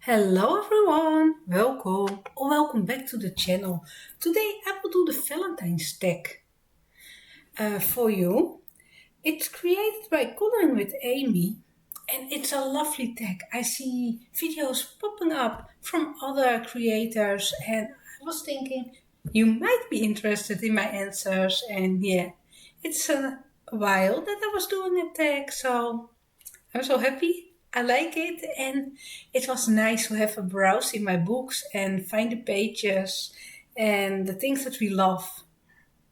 Hello everyone, welcome or welcome back to the channel. Today I will do the Valentines tag for you. It's created by Coloring with Amy and it's a lovely tag. I see videos popping up from other creators and I was thinking you might be interested in my answers, and yeah, it's a while that I was doing a tag, so I'm so happy. I like it, and it was nice to have a browse in my books and find the pages and the things that we love,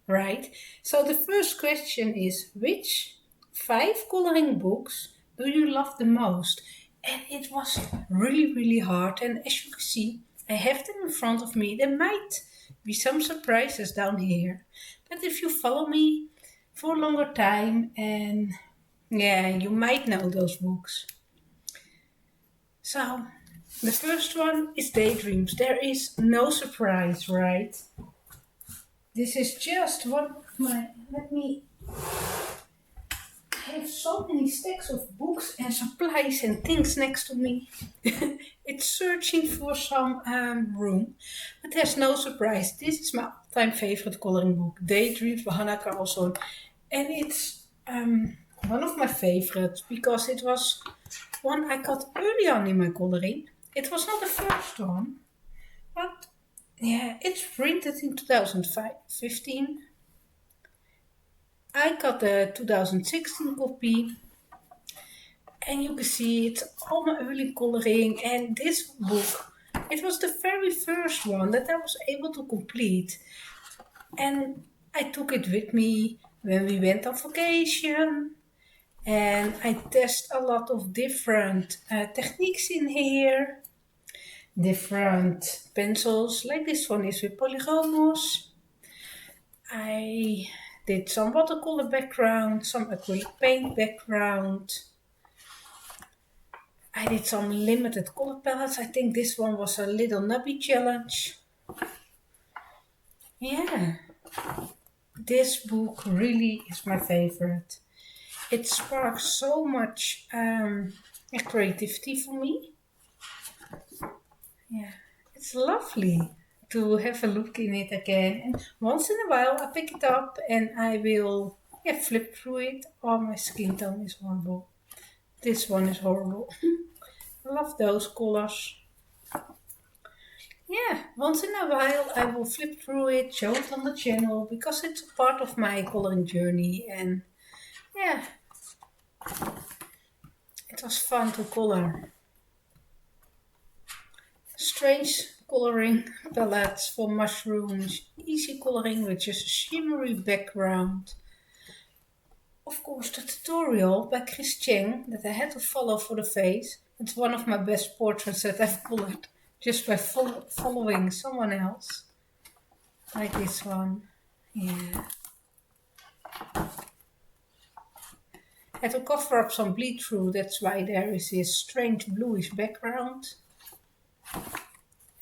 right? So the first question is, which 5 coloring books do you love the most? And it was really hard, and as you can see, I have them in front of me. There might be some surprises down here, but if you follow me for a longer time, and yeah, you might know those books. So, the first one is Daydreams. There is no surprise, right? This is just one of my. Let me. I have so many stacks of books and supplies and things next to me. It's searching for some room, but there's no surprise. This is my all-time favorite coloring book, Daydreams by Hannah Carlson, and it's one of my favorites because it was one I got early on in my coloring. It was not the first one, but yeah, it's printed in 2015. I got the 2016 copy, and you can see it's all my early coloring. And this book, it was the very first one that I was able to complete, and I took it with me when we went on vacation. And I test a lot of different techniques in here, different pencils, like this one is with Polygomos. I did some watercolor background, some acrylic paint background. I did some limited color palettes. I think this one was a little nubby challenge. Yeah, this book really is my favorite. It sparks so much creativity for me. Yeah, it's lovely to have a look in it again. And once in a while I pick it up and I will flip through it. Oh, my skin tone is horrible. This one is horrible. I love those colors. Yeah, once in a while I will flip through it, show it on the channel because it's a part of my coloring journey, and yeah, it was fun to color. Strange coloring palettes for mushrooms, easy coloring with just a shimmery background. Of course, the tutorial by Chris Cheng that I had to follow for the face. It's one of my best portraits that I've colored just by following someone else. Like this one. Yeah. I had to cover up some bleed through, that's why there is this strange bluish background.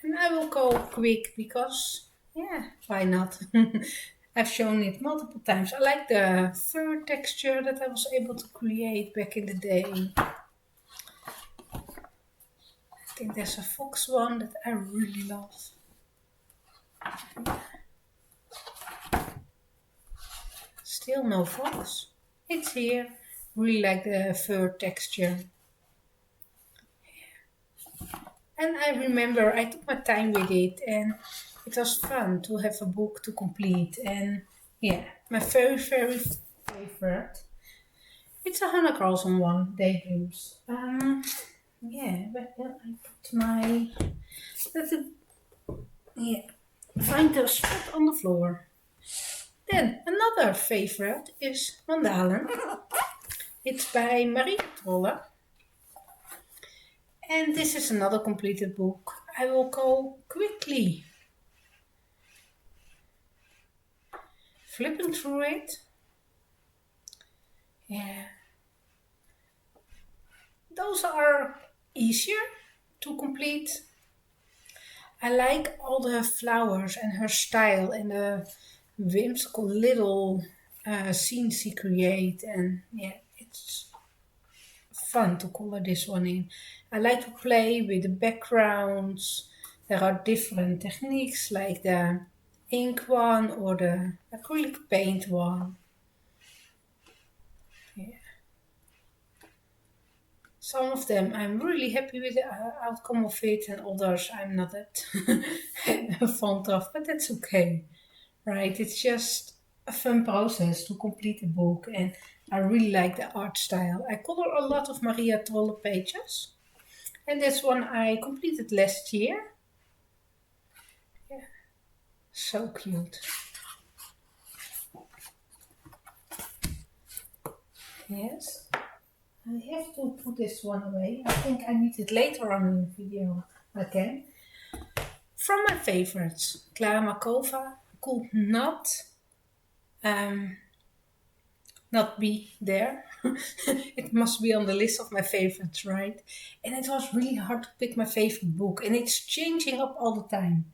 And I will go quick because, yeah, why not? I've shown it multiple times. I like the fur texture that I was able to create back in the day. I think there's a fox one that I really love. Still no fox. It's here. Really like the fur texture. And I remember I took my time with it, and it was fun to have a book to complete. And yeah, my very favorite. It's a Hannah Carlson one, Daydreams. Yeah, but then I put my, yeah, find the spot on the floor. Then another favorite is Mandalen. It's by Marie Trolle. And this is another completed book. I will go quickly flipping through it. Yeah. Those are easier to complete. I like all the flowers and her style and the whimsical little scenes she create, and yeah, it's fun to color this one in. I like to play with the backgrounds. There are different techniques like the ink one or the acrylic paint one. Yeah. Some of them I'm really happy with the outcome of it, and others I'm not that fond of, but that's okay, right? It's just a fun process to complete a book, and I really like the art style. I color a lot of Maria Trolle pages, and this one I completed last year. Yeah, so cute. Yes. I have to put this one away. I think I need it later on in the video again. From my favorites, Clara Markova could um, not be there. It must be on the list of my favorites, right? And it was really hard to pick my favorite book, and it's changing up all the time.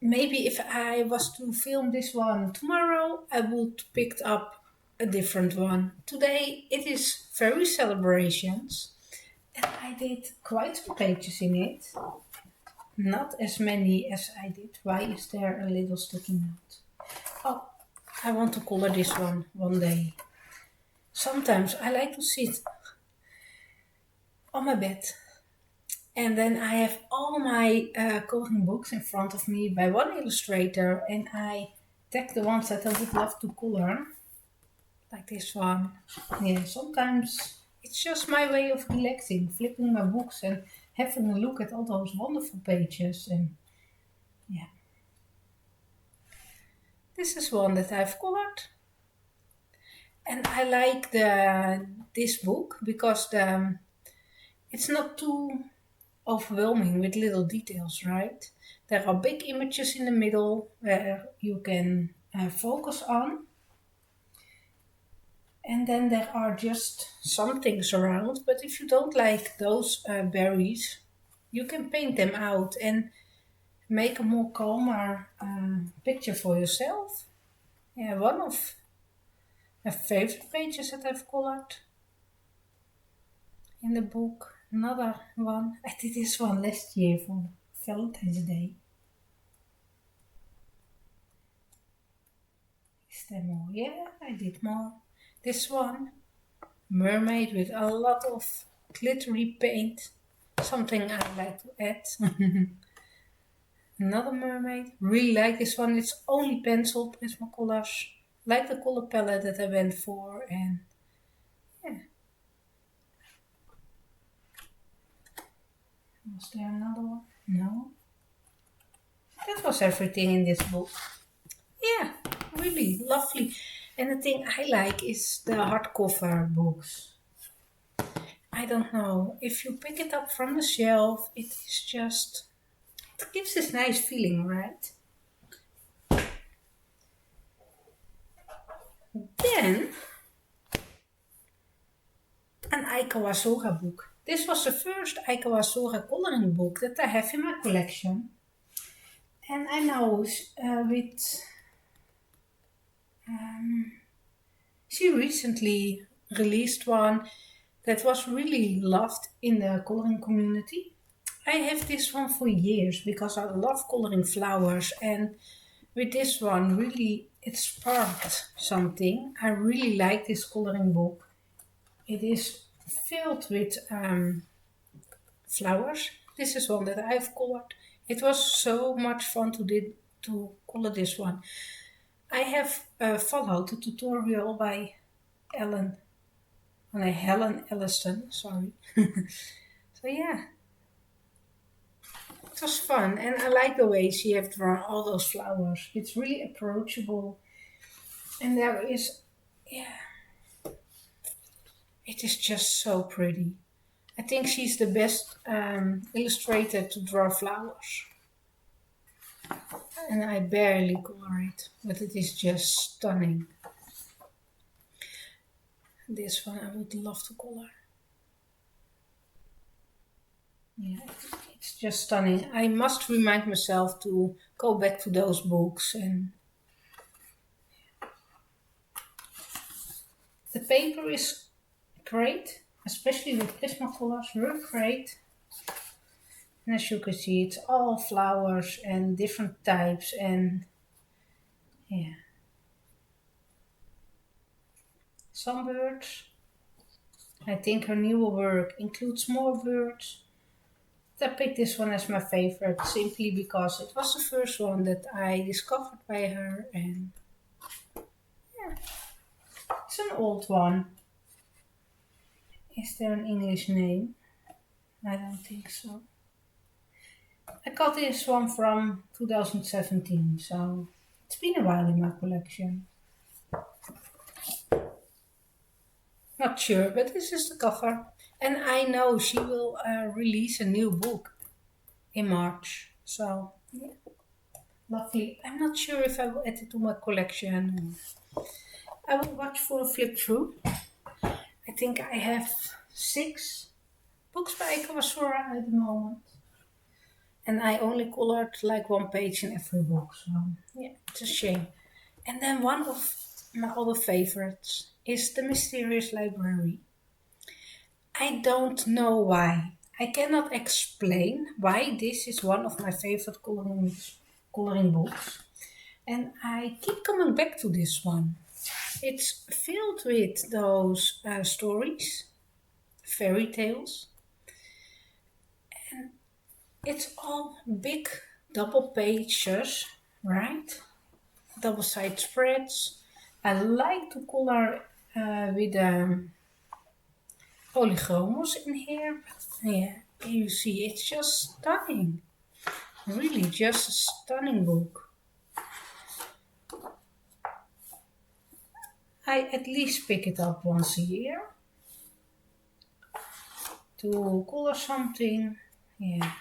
Maybe if I was to film this one tomorrow, I would pick up a different one. Today it is Fairy Celebrations, and I did quite some pages in it. Not as many as I did. Why is there a little sticky note? Oh, I want to color this one day. Sometimes I like to sit on my bed, and then I have all my coloring books in front of me by one illustrator, and I tag the ones that I would love to color, like this one. Yeah, sometimes it's just my way of relaxing, flipping my books and having a look at all those wonderful pages. And yeah, this is one that I've colored. And I like this book because it's not too overwhelming with little details, right? There are big images in the middle where you can focus on. And then there are just some things around. But if you don't like those berries, you can paint them out and make a more calmer picture for yourself. Yeah, one of my favorite pages that I've colored in the book. Another one. I did this one last year for Valentine's Day. Is there more? Yeah, I did more. This one, mermaid with a lot of glittery paint. Something I like to add. Another mermaid. Really like this one. It's only pencil Prismacolors. Like the color palette that I went for, and yeah. Was there another one? No. That was everything in this book. Yeah, really lovely. And the thing I like is the hardcover books. I don't know, if you pick it up from the shelf, it gives this nice feeling, right? Then, an Aikawasora book. This was the first Aikawasora coloring book that I have in my collection. And I know she recently released one that was really loved in the coloring community. I have this one for years because I love coloring flowers, and with this one really it sparked something. I really like this coloring book. It is filled with flowers. This is one that I've colored. It was so much fun to color this one. I have followed the tutorial by Helen Elliston, sorry. So yeah, it was fun, and I like the way she have drawn all those flowers. It's really approachable, and there is, yeah, it is just so pretty. I think she's the best illustrator to draw flowers. And I barely color it, but it is just stunning. This one I would love to color. Yeah, it's just stunning. I must remind myself to go back to those books. And the paper is great. especially with Prismacolors, work great. And as you can see, it's all flowers and different types and yeah, some birds. I think her newer work includes more birds. I picked this one as my favorite simply because it was the first one that I discovered by her and yeah, it's an old one. Is there an English name? I don't think so. I got this one from 2017, so it's been a while in my collection. Not sure, but this is the cover. And I know she will release a new book in March. So, yeah, lovely. I'm not sure if I will add it to my collection. I will watch for a flip through. I think I have 6 books by Kawasura at the moment. And I only colored like 1 page in every book. So, yeah, it's a shame. And then one of my other favorites is The Mysterious Library. I don't know why. I cannot explain why this is one of my favorite coloring books. And I keep coming back to this one. It's filled with those stories, fairy tales. And it's all big double pages, right? Double side spreads. I like to color with polygons in here. But yeah, you see, it's just stunning. Really, just a stunning book. I at least pick it up once a year to color something. Yeah.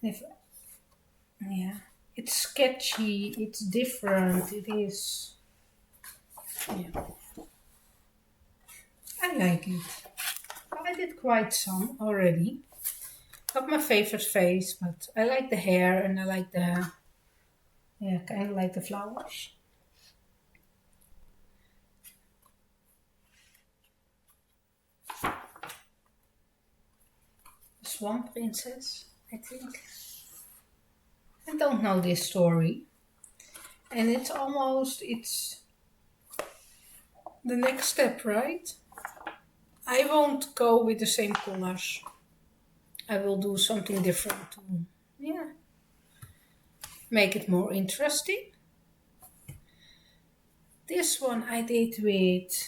If, yeah. It's sketchy, it's different, it is. Yeah. I like it. I did quite some already. Not my favorite face, but I like the hair and I like the, yeah, kind of like the flowers. The Swan Princess, I think. I don't know this story. And it's the next step, right? I won't go with the same colors. I will do something different to, yeah, make it more interesting. This one I did with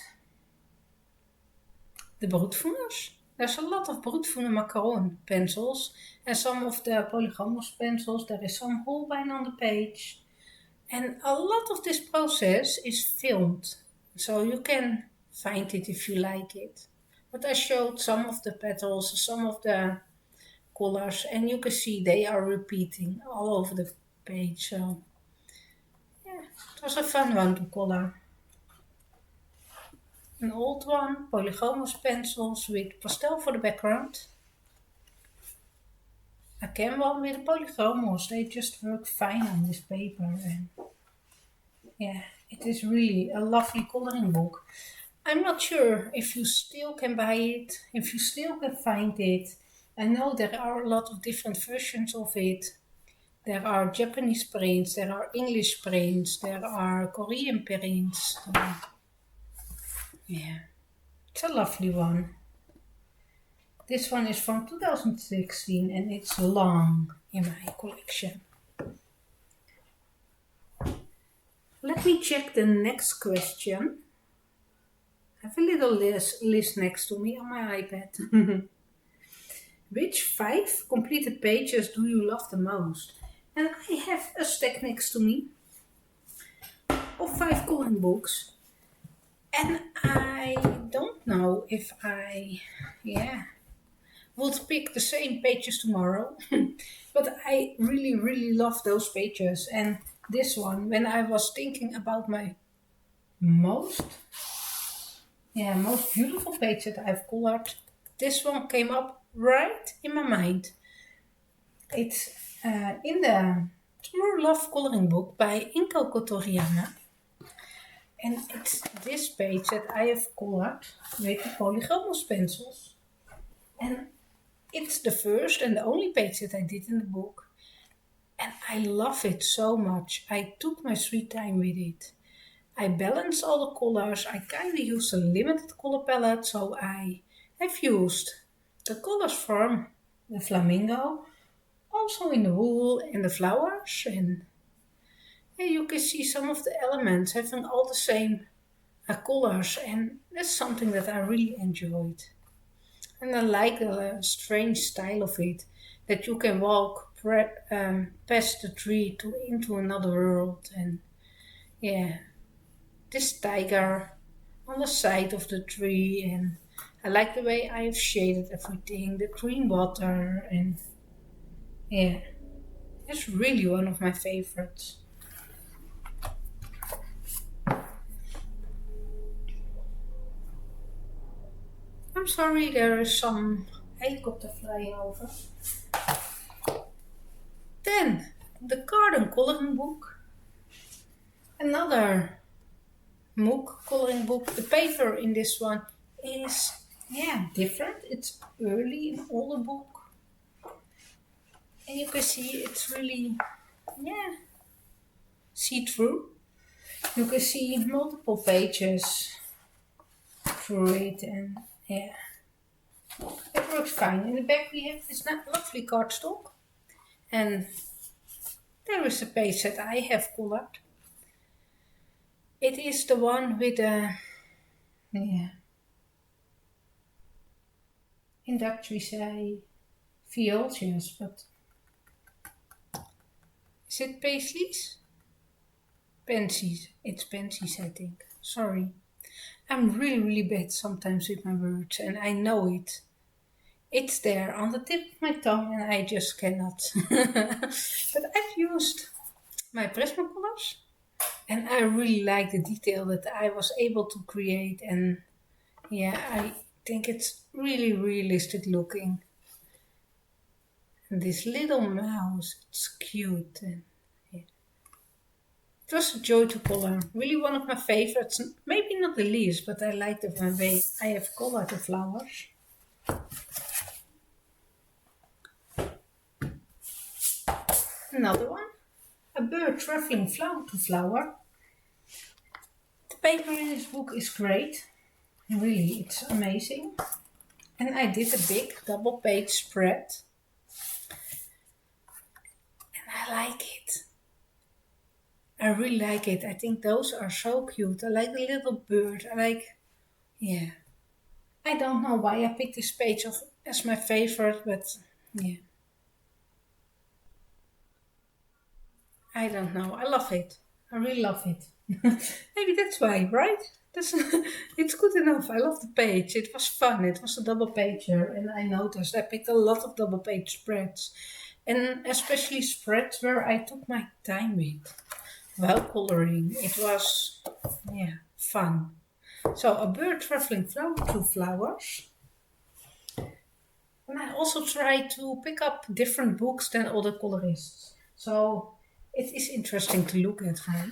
the broodvoeners. There's a lot of broodvoener macaron pencils and some of the polygamos pencils. There is some Holbein on the page. And a lot of this process is filmed, so you can find it if you like it. But I showed some of the petals, some of the colors, and you can see they are repeating all over the page. So yeah, it was a fun one to color. An old one, polygamos pencils with pastel for the background. Again one with polygamos, they just work fine on this paper. And yeah, it is really a lovely coloring book. I'm not sure if you still can buy it, if you still can find it. I know there are a lot of different versions of it. There are Japanese prints, there are English prints, there are Korean prints. Yeah, it's a lovely one. This one is from 2016 and it's long in my collection. Let me check the next question. I have a little list next to me on my iPad. Which 5 completed pages do you love the most? And I have a stack next to me of 5 coloring books. And I don't know if I, would pick the same pages tomorrow. But I really, really love those pages. And this one, when I was thinking about my most beautiful page that I've colored, this one came up right in my mind. It's in the True Love coloring book by Inko Kotoriana. And it's this page that I have colored with the polychromos pencils. And it's the first and the only page that I did in the book. And I love it so much. I took my sweet time with it. I balanced all the colors. I kind of used a limited color palette, so I have used the colors from the flamingo, also in the wool and the flowers. And yeah, you can see some of the elements having all the same colors, and that's something that I really enjoyed. And I like the strange style of it, that you can walk past the tree to into another world. And yeah, this tiger on the side of the tree, and I like the way I have shaded everything, the green water, and yeah, it's really one of my favorites. I'm sorry, there is some helicopter flying over. Then the garden coloring book, another MOOC coloring book. The paper in this one is different. It's early in older book, and you can see it's really see through. You can see multiple pages through it, and yeah, it works fine. In the back we have this lovely cardstock, and there is a page that I have colored. It is the one with the in Dutch we say viooltjes, but is it paisleys? Pensies. It's pensies, I think. Sorry. I'm really bad sometimes with my words, and I know it. It's there on the tip of my tongue, and I just cannot. But I've used my Prismacolors, and I really like the detail that I was able to create, and yeah, I think it's really realistic looking. And this little mouse, it's cute. And yeah. It was a joy to color. Really one of my favorites. Maybe not the least, but I like the way I have colored the flowers. Another one. A bird traveling flower to flower. The paper in this book is great. Really, it's amazing. And I did a big double page spread. And I like it. I really like it. I think those are so cute. I like the little bird. I don't know why I picked this page as my favorite, but yeah. I don't know. I love it. I really love it. Maybe that's why, right? That's, it's good enough. I love the page. It was fun. It was a double pager, and I noticed I picked a lot of double page spreads, and especially spreads where I took my time with while coloring. It was fun. So a bird traveling flower to flowers. And I also try to pick up different books than other colorists. So it is interesting to look at, right?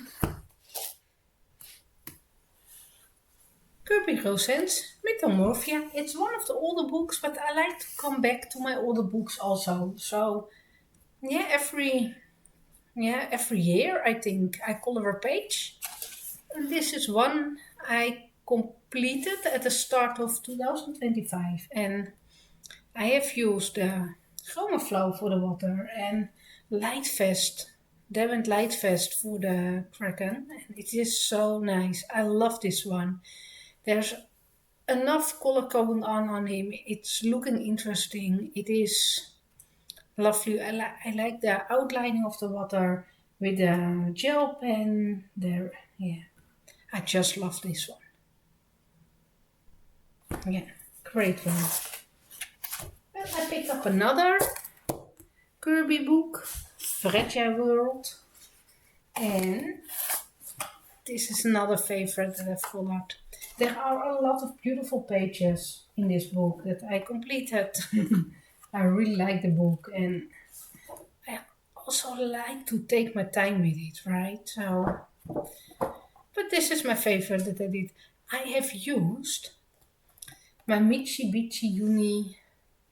Kirby Rosen's Metamorphia. It's one of the older books, but I like to come back to my older books also. So every year I think I color a page. And this is one I completed at the start of 2025, and I have used Chroma Flow for the water and Lightfest, Diamond Lightfest for the Kraken, and it is so nice. I love this one. There's enough color going on him. It's looking interesting. It is lovely. I like the outlining of the water with the gel pen there. Yeah, I just love this one. Yeah, great one. Then I picked up another Kirby book, Fragile World, and this is another favorite that I've colored. There are a lot of beautiful pages in this book that I completed. I really like the book, and I also like to take my time with it, right? So But this is my favorite that I did. I have used my Mitsubishi Uni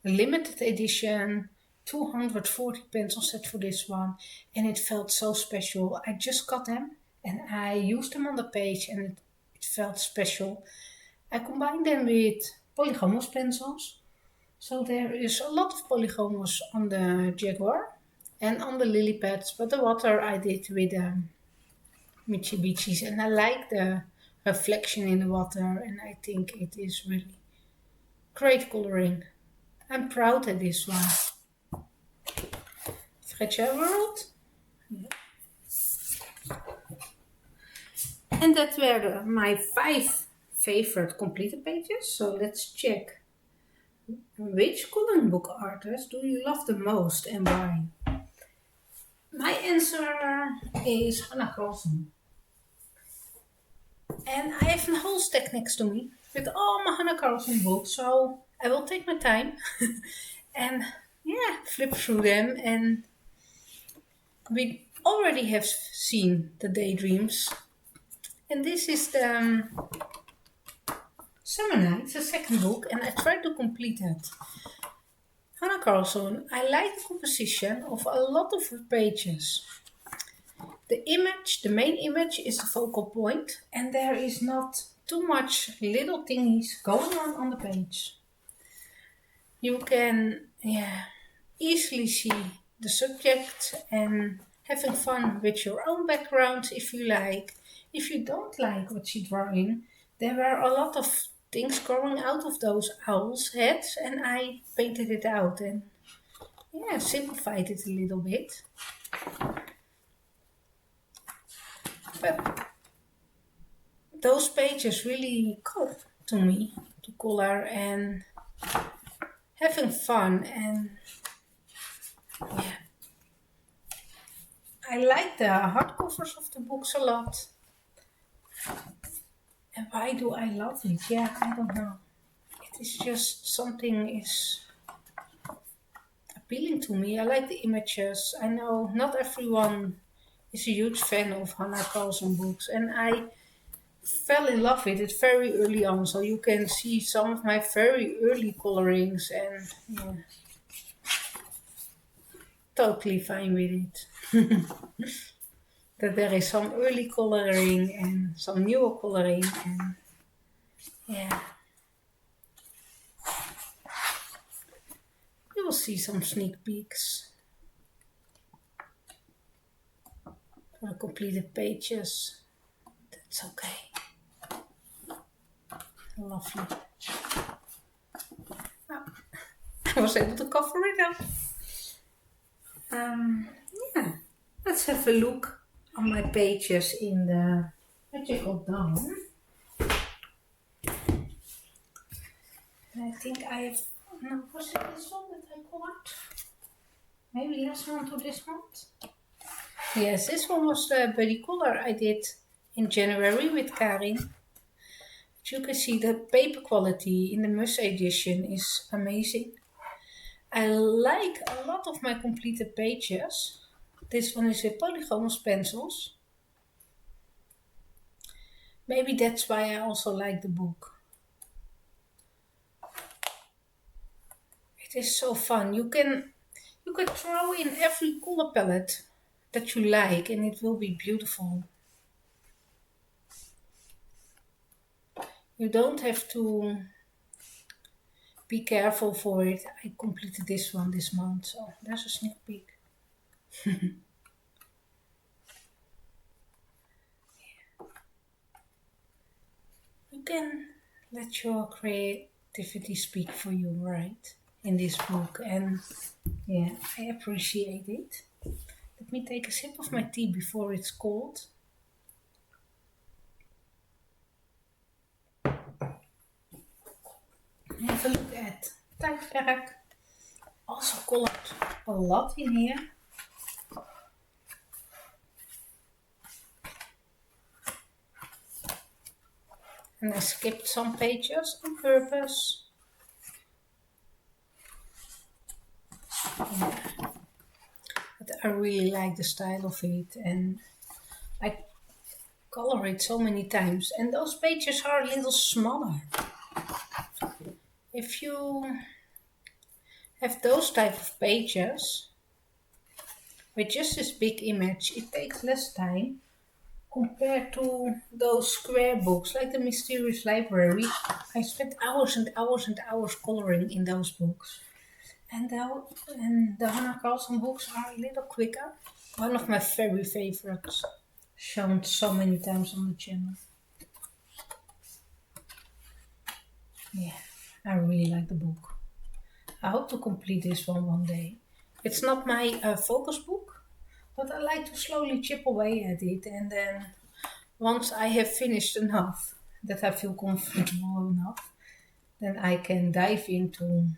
limited edition 240 pencil set for this one, and it felt so special. I just got them and I used them on the page, and it felt special. I combined them with polygonous pencils, so there is a lot of polygonous on the Jaguar and on the lily pads, but the water I did with Mitsubishis, and I like the reflection in the water, and I think it is really great coloring. I'm proud of this one. Fragile World. And that were my 5 favorite completed pages. So let's check. Which coloring book artist do you love the most and why? My answer is Hannah Carlson. And I have a whole stack next to me with all my Hannah Carlson books. So I will take my time and flip through them. And we already have seen the Daydreams. And this is the Summer Nights, the second book, and I tried to complete it. Hannah Carlson, I like the composition of a lot of her pages. The main image is the focal point, and there is not too much little thingies going on the page. You can easily see the subject and having fun with your own background if you like. If you don't like what she's drawing, there were a lot of things growing out of those owls' heads, and I painted it out and simplified it a little bit. But those pages really caught to me, to color and having fun, and I like the hardcovers of the books a lot. And why do I love it? I don't know. It is just something is appealing to me. I like the images. I know not everyone is a huge fan of Hannah Carlson books, and I fell in love with it very early on. So you can see some of my very early colorings, and totally fine with it. That there is some early coloring and some newer coloring, and you will see some sneak peeks for the completed pages. That's okay. Lovely. I was able to cover it up. Let's have a look on my pages in the Magical Dawn. And I think I have, no, was it this one that I colored? Maybe last one to this month? Yes, this one was the buddy color I did in January with Karin. But you can see the paper quality in the Mus edition is amazing. I like a lot of my completed pages. This one is with polygonous pencils. Maybe that's why I also like the book. It is so fun. You can throw in every color palette that you like, and it will be beautiful. You don't have to be careful for it. I completed this one this month, so there's a sneak peek. You can let your creativity speak for you, right? In this book, and I appreciate it. Let me take a sip of my tea before it's cold. Have a look at Tijdperk. Also colored a lot in here. And I skipped some pages on purpose. But I really like the style of it, and color it so many times, and those pages are a little smaller. If you have those type of pages with just this big image, it takes less time compared to those square books like the Mysterious Library. I spent hours and hours and hours coloring in those books. And the Hannah Carlson books are a little quicker. One of my very favorites, shown so many times on the channel. Yeah, I really like the book. I hope to complete this one day. It's not my focus book, but I like to slowly chip away at it, and then once I have finished enough that I feel comfortable enough, then I can dive into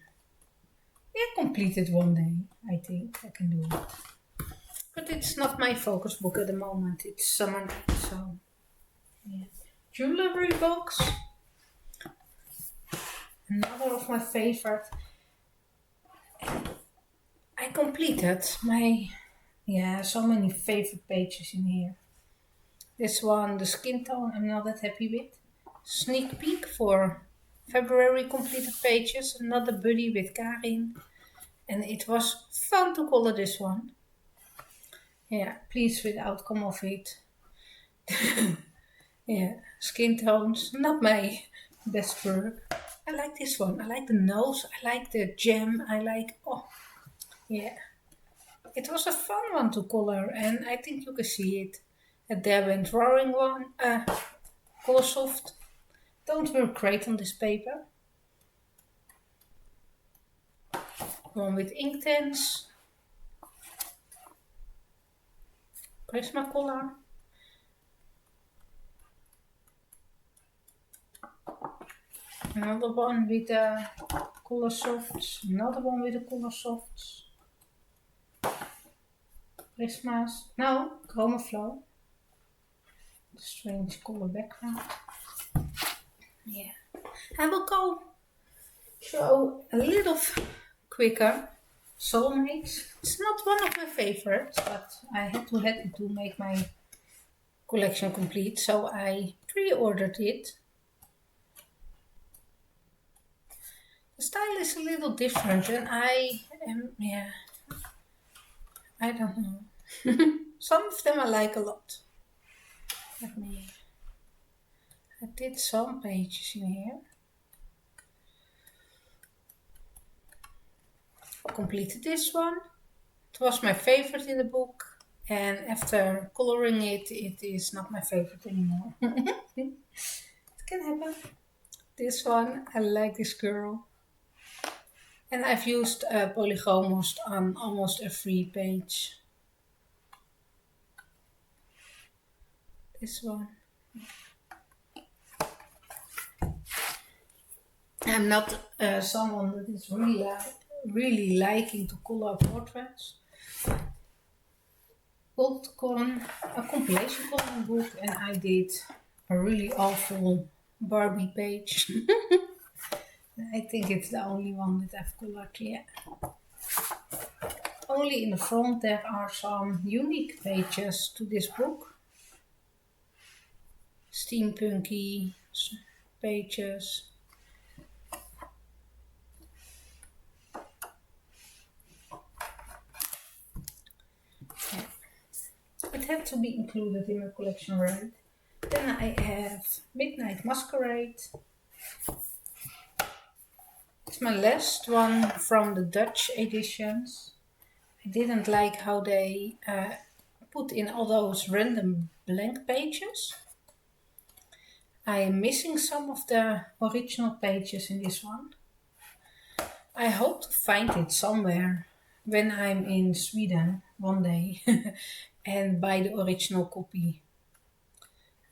complete it one day. I think I can do it. But it's not my focus book at the moment. It's someone else. So, yeah. Jewelry box. Another of my favorite. I completed my, so many favorite pages in here. This one, the skin tone, I'm not that happy with. Sneak peek for February completed pages. Another buddy with Karin. And it was fun to color this one. Yeah, pleased with the outcome of it. Yeah, skin tones, not my best work. I like this one. I like the nose. I like the gem. It was a fun one to color, and I think you can see it. And there went drawing one, color soft. Don't work great on this paper. One with Inktense. Prismacolor. Another one with the color softs. Another one with the color softs. Prismas. No, Chroma Flow. Strange color background. Yeah. I will go show a little quicker Soulmates. It's not one of my favorites, but I had to make my collection complete, so I pre-ordered it. The style is a little different, and I don't know. Some of them I like a lot. I did some pages in here. Completed this one. It was my favorite in the book, and after coloring it, it is not my favorite anymore. It can happen. This one, I like this girl. And I've used Polychromos on almost every page. This one. I'm not someone that is really liking to color portraits. Gold a compilation coloring book, and I did a really awful Barbie page. I think it's the only one that I've colored yet. Only in the front there are some unique pages to this book. Steampunky pages. Yeah. It had to be included in my collection, right? Then I have Midnight Masquerade. It's my last one from the Dutch editions. I didn't like how they put in all those random blank pages. I am missing some of the original pages in this one. I hope to find it somewhere when I'm in Sweden one day and buy the original copy.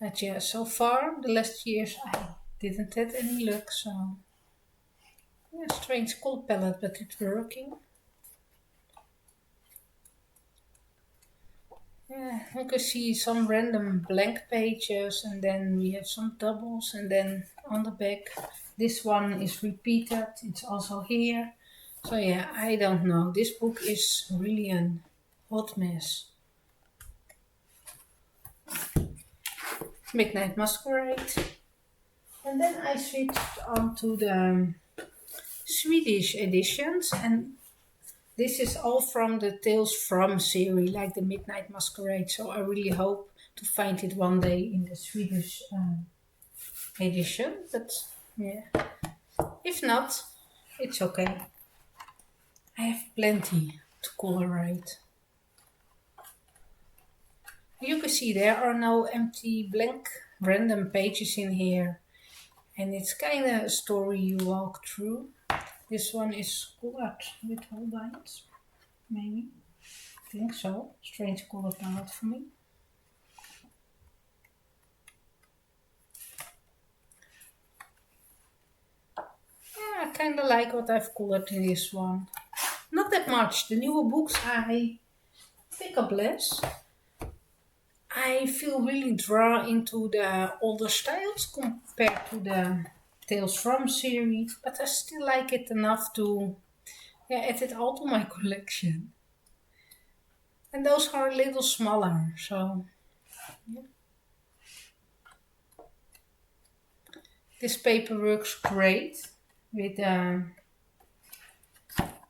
But yeah, so far, the last years, I didn't have any luck, so... Yeah, strange color palette, but it's working. Yeah, you can see some random blank pages, and then we have some doubles, and then on the back, this one is repeated. It's also here. So yeah, I don't know. This book is really a hot mess. Midnight Masquerade. And then I switched on to the Swedish editions, and this is all from the Tales From series, like the Midnight Masquerade. So I really hope to find it one day in the Swedish edition. But yeah, if not, it's okay. I have plenty to colorate. You can see there are no empty blank random pages in here. And it's kind of a story you walk through. This one is colored with Holbeins, maybe. I think so. Strange color palette for me. Yeah, I kind of like what I've colored in this one. Not that much. The newer books I pick up less. I feel really drawn into the older styles compared to the Tales From series, but I still like it enough to add it all to my collection. And those are a little smaller, so yeah. This paper works great with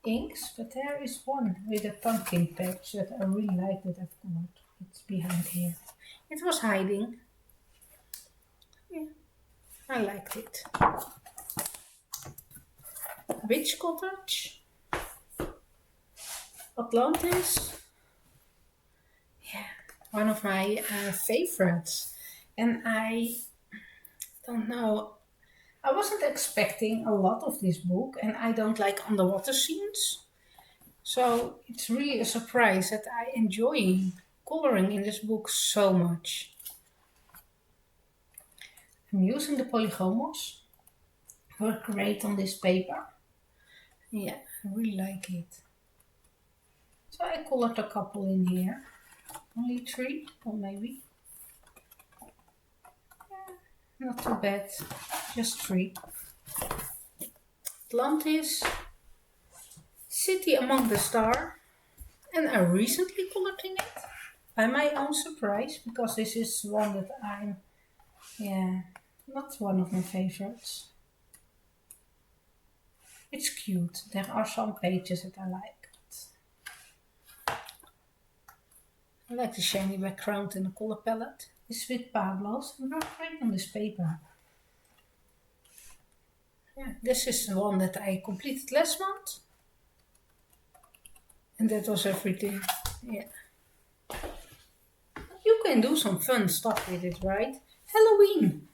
inks, but there is one with a pumpkin patch that I really like that I've colored. It's behind here. It was hiding. Yeah, I liked it. Witch Cottage. Atlantis. Yeah, one of my favorites. And I don't know, I wasn't expecting a lot of this book, and I don't like underwater scenes. So it's really a surprise that I enjoy coloring in this book so much. I'm using the polygomos. Work great on this paper. Yeah, I really like it. So I colored a couple in here. Only 3, or maybe. Yeah, not too bad. Just 3. Atlantis. City Among the Stars. And I recently colored in it. By my own surprise, because this is one that I'm, not one of my favorites. It's cute. There are some pages that I like. I like the shiny background and the color palette. It's with Pablo's and work great on this paper. Yeah, this is the one that I completed last month. And that was everything. Yeah. You can do some fun stuff with it, right? Halloween.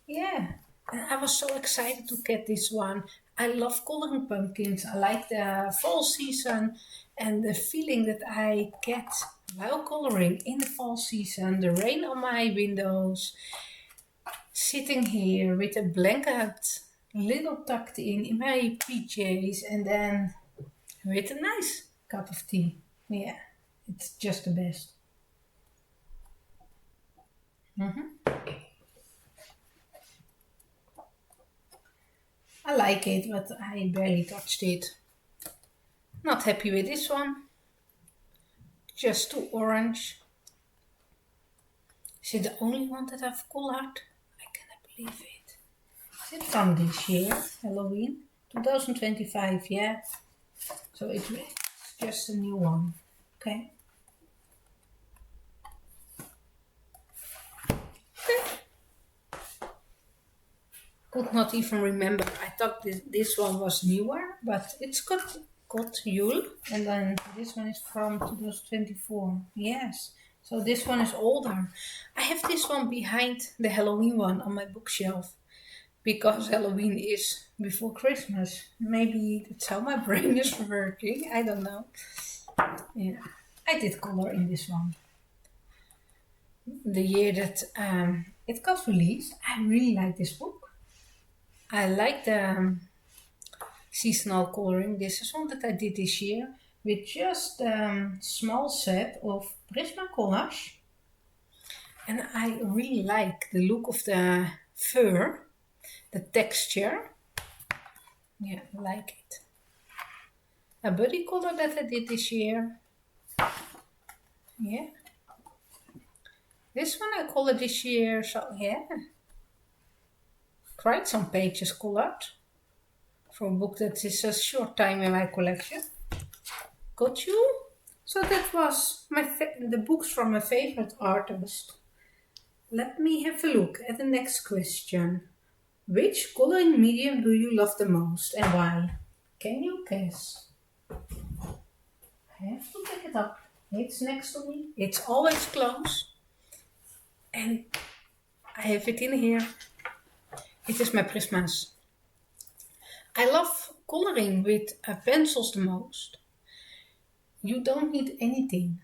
Yeah. And I was so excited to get this one. I love coloring pumpkins. I like the fall season and the feeling that I get while coloring in the fall season. The rain on my windows. Sitting here with a blanket, little tucked in my PJs, and then with a nice cup of tea. Yeah, it's just the best. I like it, but I barely touched it. Not happy with this one. Just too orange. Is it the only one that I've colored? I cannot believe it. Is it from this year, Halloween? 2025, yeah. So it's just a new one. Okay. Could not even remember. I thought this one was newer, but it's got Yule, and then this one is from 2024. Yes, so this one is older. I have this one behind the Halloween one on my bookshelf because Halloween is before Christmas. Maybe that's how my brain is working. I don't know. Yeah, I did color in this one. The year that it got released, I really like this book. I like the seasonal coloring. This is one that I did this year with just a small set of Prismacolors. And I really like the look of the fur, the texture. Yeah, I like it. A buddy color that I did this year. Yeah. This one I colored this year, so yeah. Quite some pages colored for a book that is a short time in my collection. Got you? So that was the books from my favorite artist. Let me have a look at the next question. Which coloring medium do you love the most and why? Can you guess? I have to pick it up. It's next to me. It's always close. And I have it in here. It is my Prismas. I love coloring with pencils the most. You don't need anything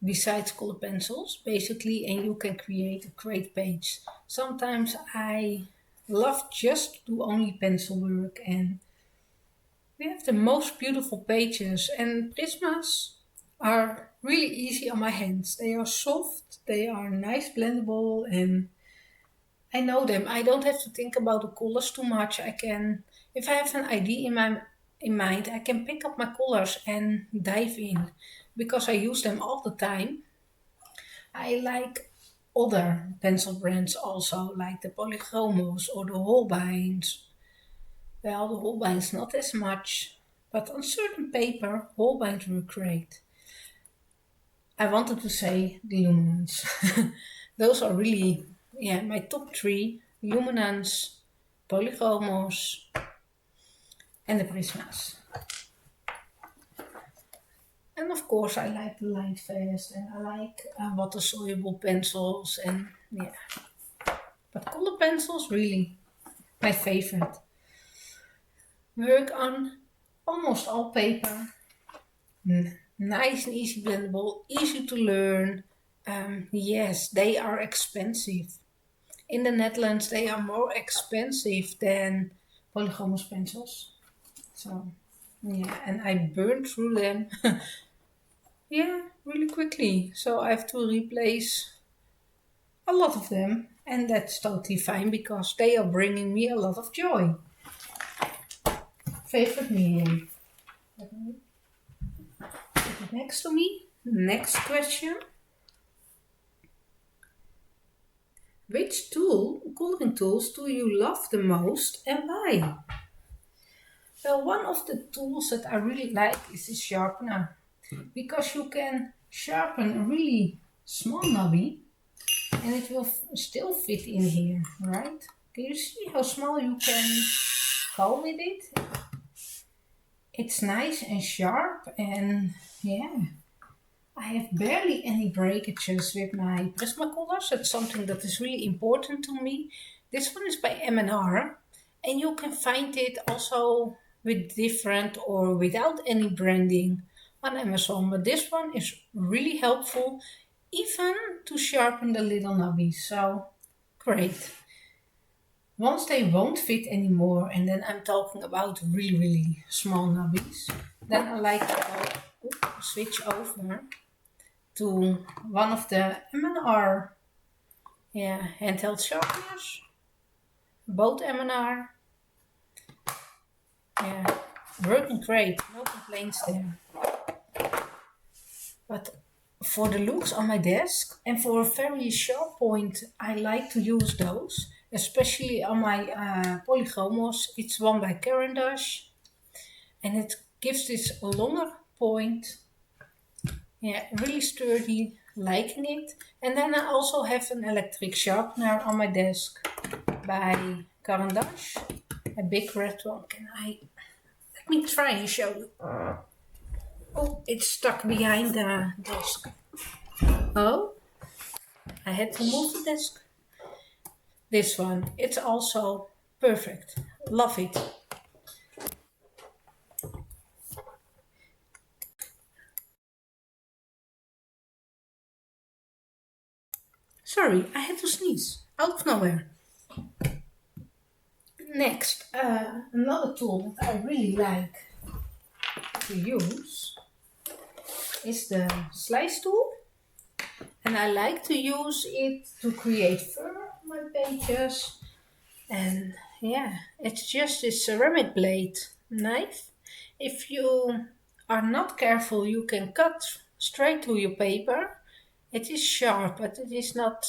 besides color pencils, basically, and you can create a great page. Sometimes I love just to do only pencil work, and we have the most beautiful pages, and Prismas are really easy on my hands. They are soft, they are nice blendable, and I know them. I don't have to think about the colors too much. I can, if I have an idea in mind, I can pick up my colors and dive in because I use them all the time. I like other pencil brands also, like the Polychromos or the Holbeins. Well, the Holbeins not as much, but on certain paper, Holbeins were great. I wanted to say the Luminance. Those are really, yeah, my top three. Luminance, Polychromos, and the Prismas. And of course I like the Lightfast and I like water-soluble pencils and yeah. But color pencils, really, my favorite. Work on almost all paper. Nice and easy blendable, easy to learn. Yes, they are expensive. In the Netherlands, they are more expensive than Polychromos pencils. So, yeah, and I burned through them. Yeah, really quickly. So I have to replace a lot of them, and that's totally fine because they are bringing me a lot of joy. Favorite medium. Let me put it next to me. Next question. Which coloring tools do you love the most and why? Well, one of the tools that I really like is the sharpener because you can sharpen a really small knobby and it will still fit in here, right? Can you see how small you can go with it? It's nice and sharp and yeah. I have barely any breakages with my Prismacolors. That's something that is really important to me. This one is by M&R and you can find it also with different or without any branding on Amazon. But this one is really helpful even to sharpen the little nubbies. So great. Once they won't fit anymore, and then I'm talking about really, really small nubbies, then I like to switch over to one of the M&R handheld sharpeners, both M&R. Yeah, working great, no complaints there. But for the looks on my desk and for a very sharp point, I like to use those, especially on my Polychromos. It's one by Caran d'Ache and it gives this longer point. Yeah, really sturdy, liking it. And then I also have an electric sharpener on my desk by Caran d'Ache, a big red one. Let me try and show you. Oh, it's stuck behind the desk. Oh, I had to move the desk. This one, it's also perfect. Love it. Sorry, I had to sneeze. Out of nowhere. Next, another tool that I really like to use is the slice tool. And I like to use it to create fur on my pages. And yeah, it's just this ceramic blade knife. If you are not careful, you can cut straight to your paper. It is sharp, but it is not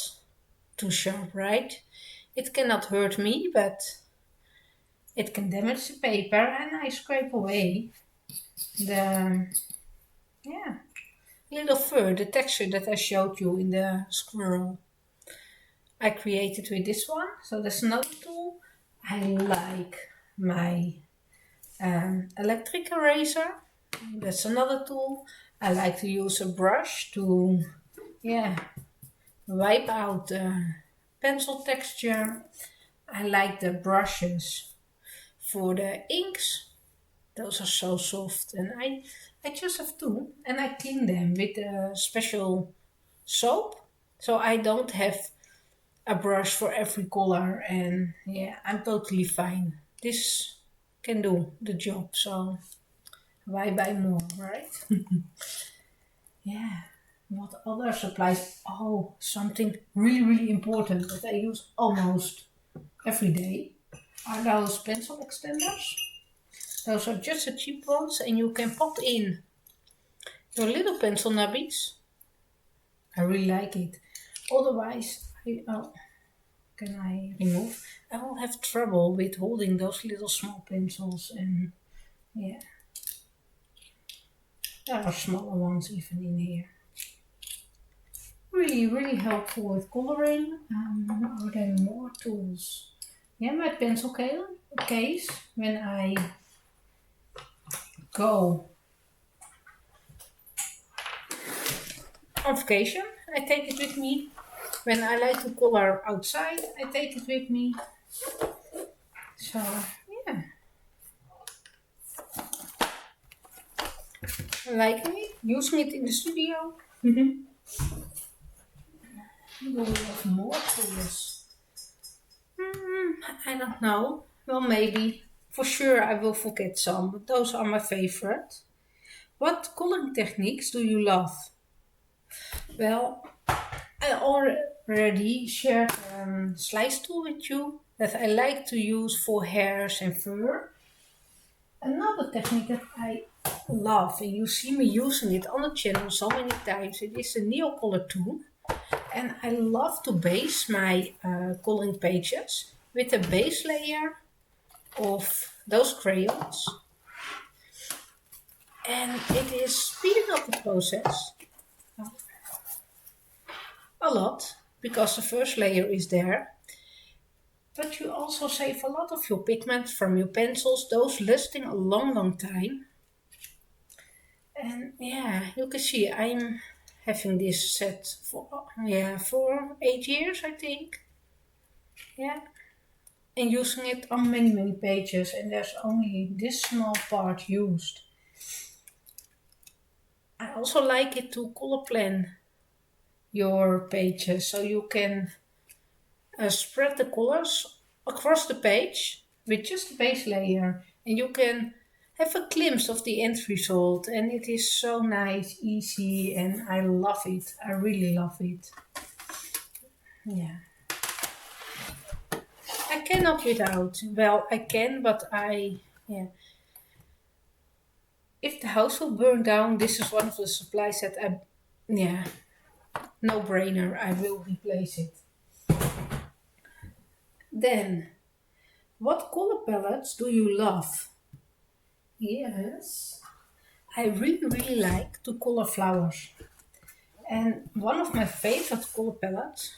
too sharp, right? It cannot hurt me, but it can damage the paper, and I scrape away the, yeah, little fur, the texture that I showed you in the squirrel. I created with this one, so that's another tool. I like my electric eraser. That's another tool. I like to use a brush to, yeah, wipe out the pencil texture. I like the brushes for the inks. Those are so soft, and I just have two, and I clean them with a special soap, so I don't have a brush for every color, and yeah, I'm totally fine. This can do the job, so why buy more, right? Yeah. What other supplies? Oh, something really, really important that I use almost every day are those pencil extenders. Those are just the cheap ones, and you can pop in your little pencil nubbies. I really like it. Otherwise, can I remove? I will have trouble with holding those little small pencils, and yeah, there are smaller ones even in here. Really, really helpful with coloring. Are there more tools? Yeah, my pencil case when I go on vacation, I take it with me. When I like to color outside, I take it with me. So, yeah, I like it. Using it in the studio. We will have more tools. I don't know. Well, maybe. For sure, I will forget some, but those are my favorite. What coloring techniques do you love? Well, I already shared slice tool with you that I like to use for hairs and fur. Another technique that I love, and you see me using it on the channel so many times, it is a nail color tool. And I love to base my coloring pages with a base layer of those crayons. And it is speeding up the process a lot because the first layer is there. But you also save a lot of your pigment from your pencils, those lasting a long, long time. And yeah, you can see I'm having this set for 8 years, I think. Yeah, and using it on many, many pages, and there's only this small part used. I also like it to color plan your pages so you can spread the colors across the page with just the base layer, and you can have a glimpse of the end result, and it is so nice, easy, and I love it. I really love it. Yeah. I cannot without. Well, I can, but yeah. If the house will burn down, this is one of the supplies that yeah, no brainer, I will replace it. Then, what color palettes do you love? Yes, I really, really like to color flowers. And one of my favorite color palettes,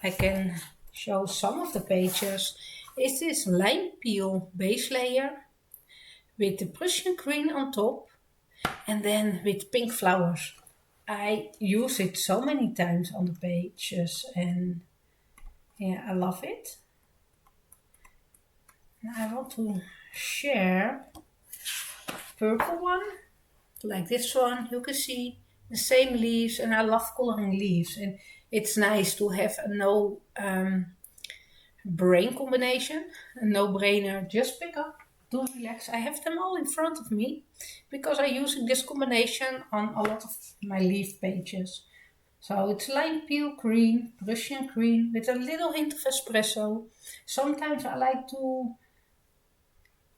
I can show some of the pages, is this lime peel base layer with the Prussian green on top and then with pink flowers. I use it so many times on the pages, and yeah, I love it. And I want to share purple one, like this one. You can see the same leaves, and I love coloring leaves, and it's nice to have a no brain combination, a no-brainer. Just pick up, do relax. I have them all in front of me because I'm using this combination on a lot of my leaf pages. So it's lime peel green, Prussian green with a little hint of espresso. Sometimes I like to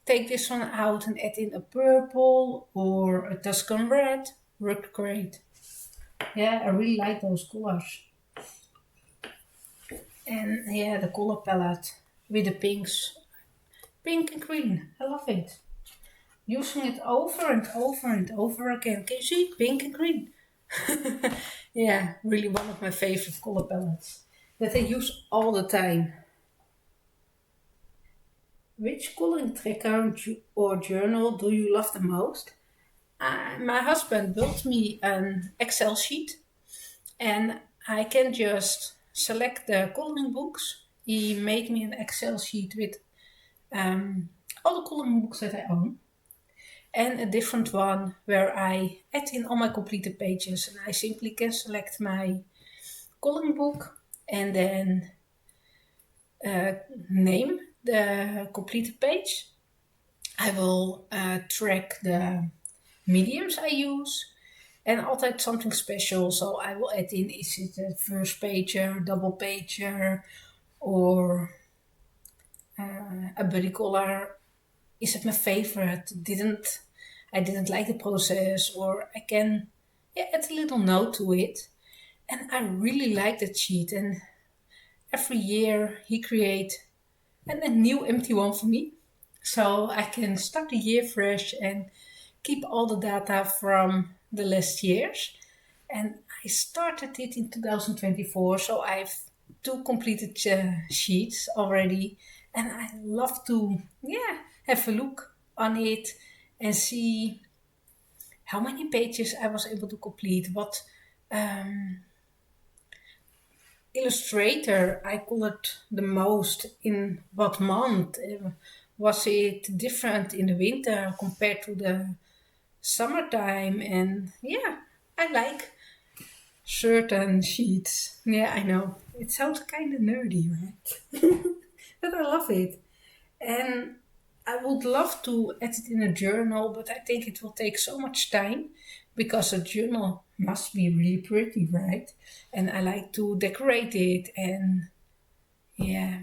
take this one out and add in a purple or a Tuscan red. Worked great. Yeah, I really like those colors. And yeah, the color palette with the pinks. Pink and green. I love it. Using it over and over and over again. Can you see? Pink and green. Yeah, really one of my favorite color palettes that I use all the time. Which coloring tracker or journal do you love the most? My husband built me an Excel sheet and I can just select the coloring books. He made me an Excel sheet with um, all the coloring books that I own and a different one where I add in all my completed pages and I simply can select my coloring book and then uh, name the completed page. I will track the mediums I use and altijd something special. So I will add in, is it a first pager, double pager, or a buddy color? Is it my favorite? I didn't like the process, or I can add a little note to it. And I really like that sheet. And every year he create a new empty one for me. So I can start the year fresh and keep all the data from the last years. And I started it in 2024, so I've two completed sheets already. And I love to, have a look on it and see how many pages I was able to complete, what illustrator I colored the most in what month. Was it different in the winter compared to the summertime? And yeah, I like certain sheets. Yeah, I know. It sounds kind of nerdy, right? But I love it. And I would love to add it in a journal, but I think it will take so much time because a journal must be really pretty, right? And I like to decorate it. And yeah,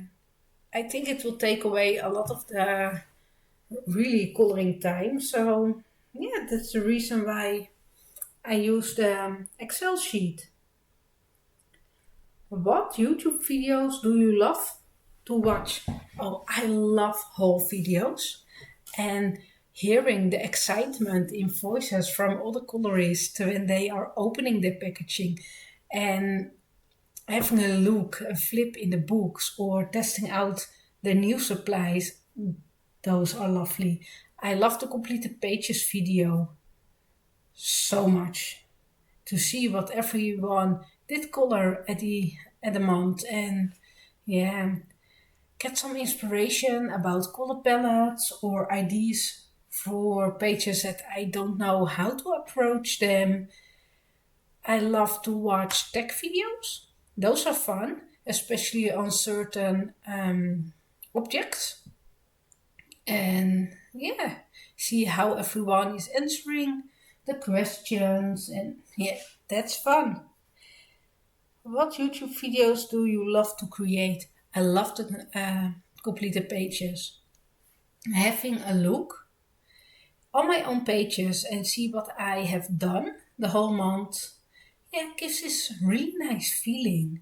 I think it will take away a lot of the really coloring time. So yeah, that's the reason why I use the Excel sheet. What YouTube videos do you love to watch? Oh, I love haul videos and hearing the excitement in voices from all the colorists when they are opening their packaging and having a look, a flip in the books or testing out the new supplies. Those are lovely. I love the completed pages video so much to see what everyone did color at the month and yeah, get some inspiration about color palettes or ideas for pages that I don't know how to approach them. I love to watch tech videos. Those are fun, especially on certain objects. And yeah, see how everyone is answering the questions. And yeah, that's fun. What YouTube videos do you love to create? I love to complete the pages. Having a look on my own pages and see what I have done the whole month, yeah, gives this really nice feeling.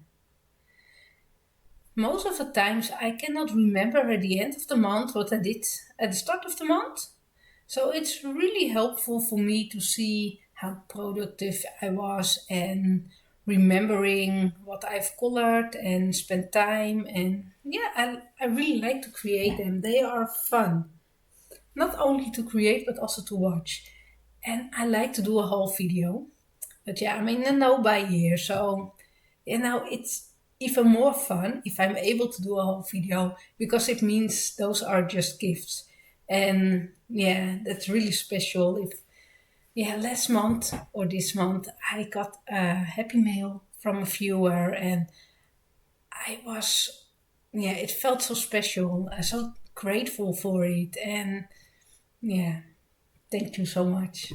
Most of the times I cannot remember at the end of the month what I did at the start of the month. So it's really helpful for me to see how productive I was and remembering what I've colored and spent time. And yeah, I really like to create them. They are fun, not only to create but also to watch. And I like to do a whole video. But yeah, I'm in the no buy year, so it's even more fun if I'm able to do a whole video because it means those are just gifts. And yeah, that's really special. If yeah, last month or this month I got a happy mail from a viewer and I was it felt so special. I'm so grateful for it and yeah, thank you so much.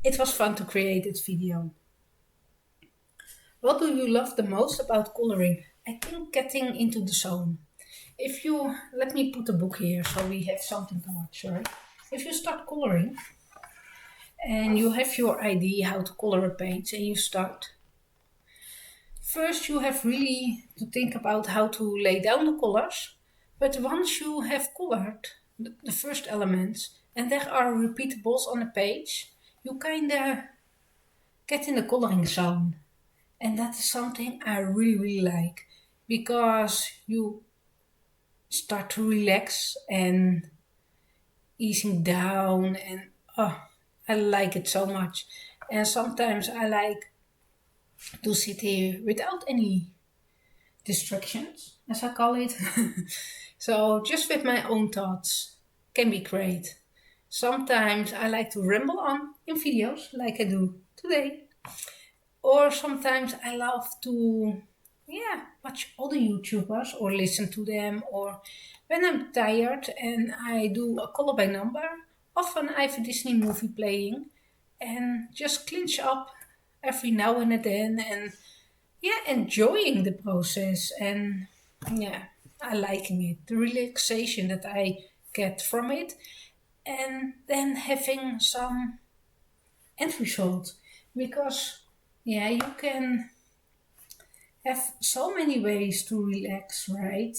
It was fun to create this video. What do you love the most about coloring? I think getting into the zone. If you let me put a book here so we have something to watch, right? If you start coloring, and you have your idea how to color a page and you start. First you have really to think about how to lay down the colors, but once you have colored the first elements and there are repeatables on the page, you kinda get in the coloring zone. And that is something I really like because you start to relax and easing down and oh, I like it so much. And sometimes I like to sit here without any distractions, as I call it. So just with my own thoughts can be great. Sometimes I like to ramble on in videos like I do today. Or sometimes I love to watch other YouTubers or listen to them, or when I'm tired and I do a color by number, often I have a Disney movie playing and just clinch up every now and then and enjoying the process and I liking it. The relaxation that I get from it and then having some end result because you can have so many ways to relax, right?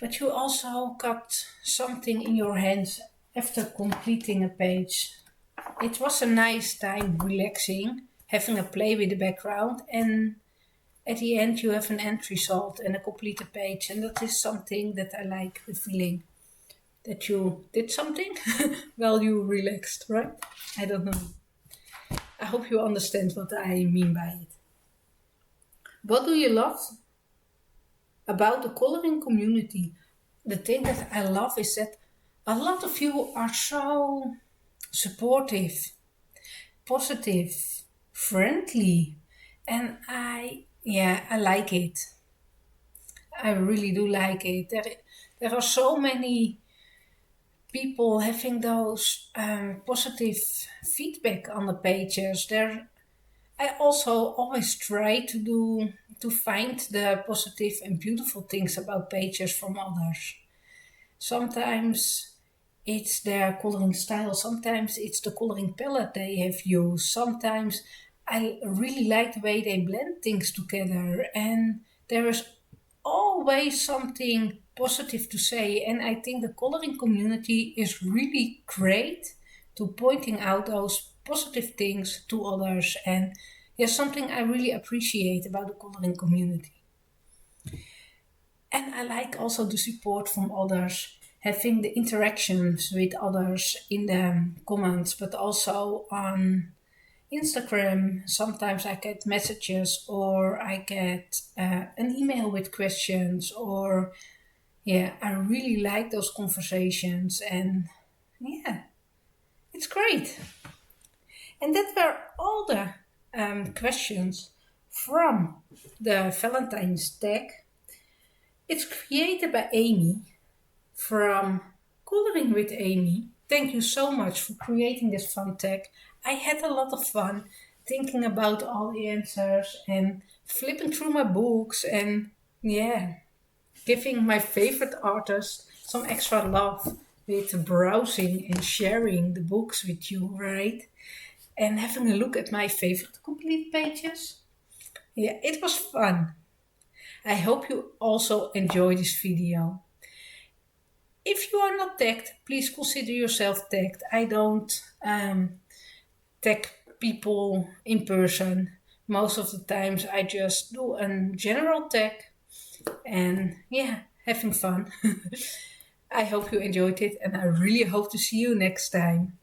But you also got something in your hands after completing a page. It was a nice time relaxing, having a play with the background, and at the end you have an end result and a completed page, and that is something that I like, the feeling that you did something while you relaxed, right? I don't know. I hope you understand what I mean by it. What do you love about the coloring community? The thing that I love is that a lot of you are so supportive, positive, friendly, and I like it. I really do like it. There are so many people having those positive feedback on the pages. I also always try to find the positive and beautiful things about pages from others. Sometimes it's their coloring style, sometimes it's the coloring palette they have used, sometimes I really like the way they blend things together, and there is always something positive to say. And I think the coloring community is really great to pointing out those positive things to others, and something I really appreciate about the coloring community. And I like also the support from others, having the interactions with others in the comments, but also on Instagram. Sometimes I get messages or I get an email with questions, or I really like those conversations, and it's great. And that were all the questions from the Valentines Tag. It's created by Amy from Coloring with Amy. Thank you so much for creating this fun tag. I had a lot of fun thinking about all the answers and flipping through my books and giving my favorite artists some extra love with browsing and sharing the books with you, right? And having a look at my favorite complete pages. Yeah, it was fun. I hope you also enjoy this video. If you are not tagged, please consider yourself tagged. I don't tag people in person. Most of the times I just do a general tag and having fun. I hope you enjoyed it and I really hope to see you next time.